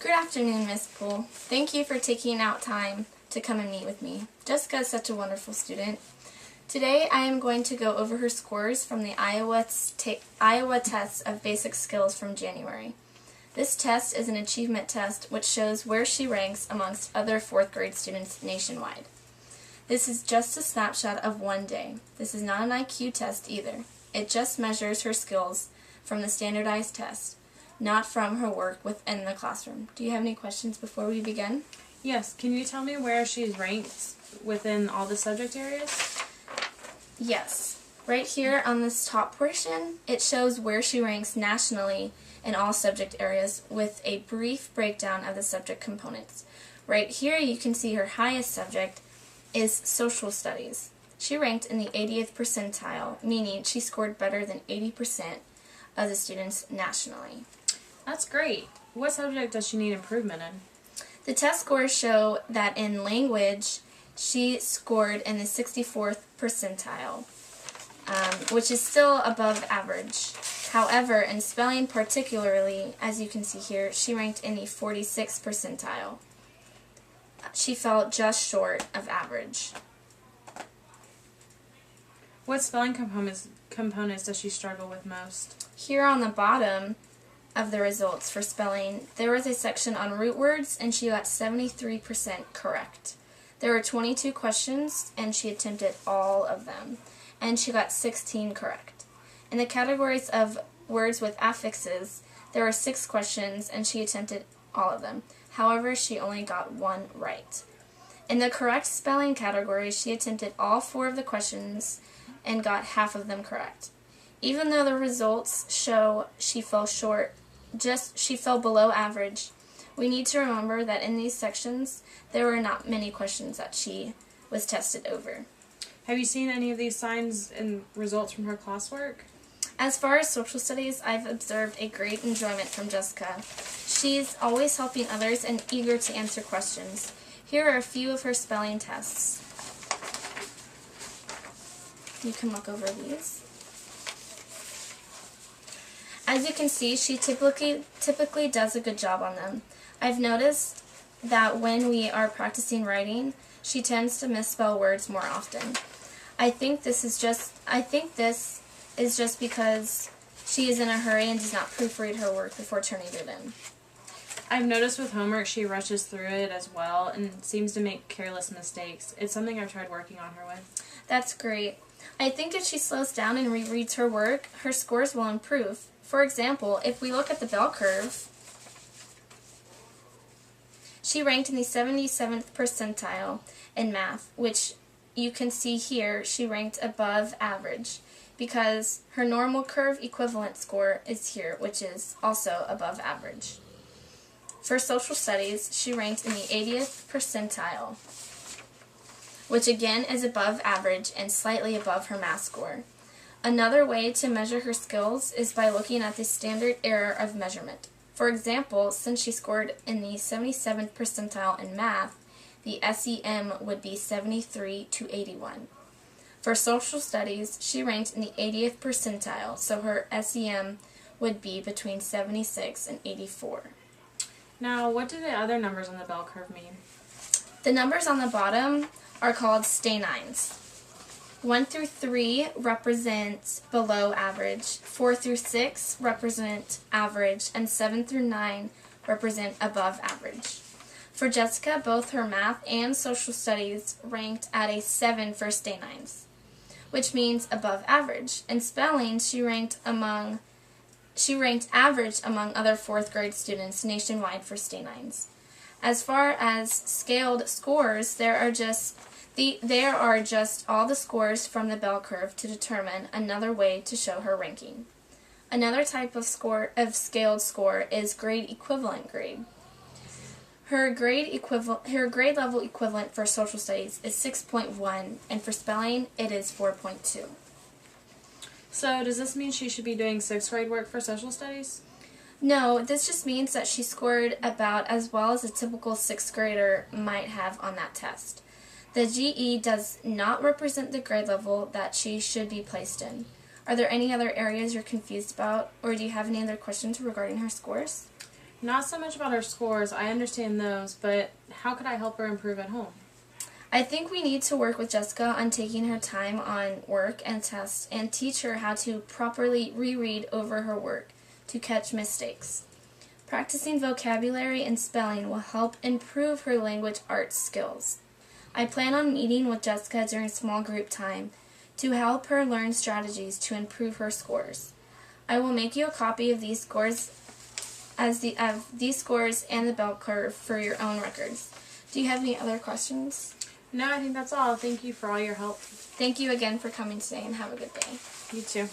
Good afternoon, Miss Poole. Thank you for taking out time to come and meet with me. Jessica is such a wonderful student. Today I am going to go over her scores from the Iowa test of basic skills from January. This test is an achievement test which shows where she ranks amongst other 4th grade students nationwide. This is just a snapshot of one day. This is not an IQ test either. It just measures her skills from the standardized test, not from her work within the classroom. Do you have any questions before we begin? Yes. Can you tell me where she's ranked within all the subject areas? Yes. Right here on this top portion, it shows where she ranks nationally in all subject areas with a brief breakdown of the subject components. Right here you can see her highest subject is social studies. She ranked in the 80th percentile, meaning she scored better than 80% of the students nationally. That's great. What subject does she need improvement in? The test scores show that in language, she scored in the 64th percentile, which is still above average. However, in spelling particularly, as you can see here, she ranked in the 46th percentile. She fell just short of average. What spelling components does she struggle with most? Here on the bottom of the results for spelling, there was a section on root words, and she got 73% correct. There were 22 questions, and she attempted all of them, and she got 16 correct. In the categories of words with affixes, there were 6 questions, and she attempted all of them. However, she only got 1 right. In the correct spelling category, she attempted all 4 of the questions and got half of them correct. Even though the results show she fell short, she fell below average, we need to remember that in these sections, there were not many questions that she was tested over. Have you seen any of these signs and results from her classwork? As far as social studies, I've observed a great enjoyment from Jessica. She's always helping others and eager to answer questions. Here are a few of her spelling tests. You can look over these. As you can see, she typically does a good job on them. I've noticed that when we are practicing writing, she tends to misspell words more often. I think this is just because she is in a hurry and does not proofread her work before turning it in. I've noticed with homework she rushes through it as well and seems to make careless mistakes. It's something I've tried working on her with. That's great. I think if she slows down and rereads her work, her scores will improve. For example, if we look at the bell curve, she ranked in the 77th percentile in math, which you can see here she ranked above average because her normal curve equivalent score is here, which is also above average. For social studies, she ranked in the 80th percentile, which again is above average and slightly above her math score. Another way to measure her skills is by looking at the standard error of measurement. For example, since she scored in the 77th percentile in math, the SEM would be 73 to 81. For social studies, she ranked in the 80th percentile, so her SEM would be between 76 and 84. Now, what do the other numbers on the bell curve mean? The numbers on the bottom are called stay nines. 1 through 3 represent below average, 4 through 6 represent average, and 7 through 9 represent above average. For Jessica, both her math and social studies ranked at a 7 for stay nines, which means above average. In spelling, she ranked average among other 4th grade students nationwide for stay nines. As far as scaled scores, there are just all the scores from the bell curve to determine another way to show her ranking. Another type of scaled score is grade equivalent grade. Her grade level equivalent for social studies is 6.1, and for spelling it is 4.2. So does this mean she should be doing 6th grade work for social studies? No, this just means that she scored about as well as a typical 6th grader might have on that test. The GE does not represent the grade level that she should be placed in. Are there any other areas you're confused about, or do you have any other questions regarding her scores? Not so much about her scores, I understand those, but how could I help her improve at home? I think we need to work with Jessica on taking her time on work and tests and teach her how to properly reread over her work to catch mistakes. Practicing vocabulary and spelling will help improve her language arts skills. I plan on meeting with Jessica during small group time to help her learn strategies to improve her scores. I will make you a copy of these scores and the bell curve for your own records. Do you have any other questions? No, I think that's all. Thank you for all your help. Thank you again for coming today and have a good day. You too.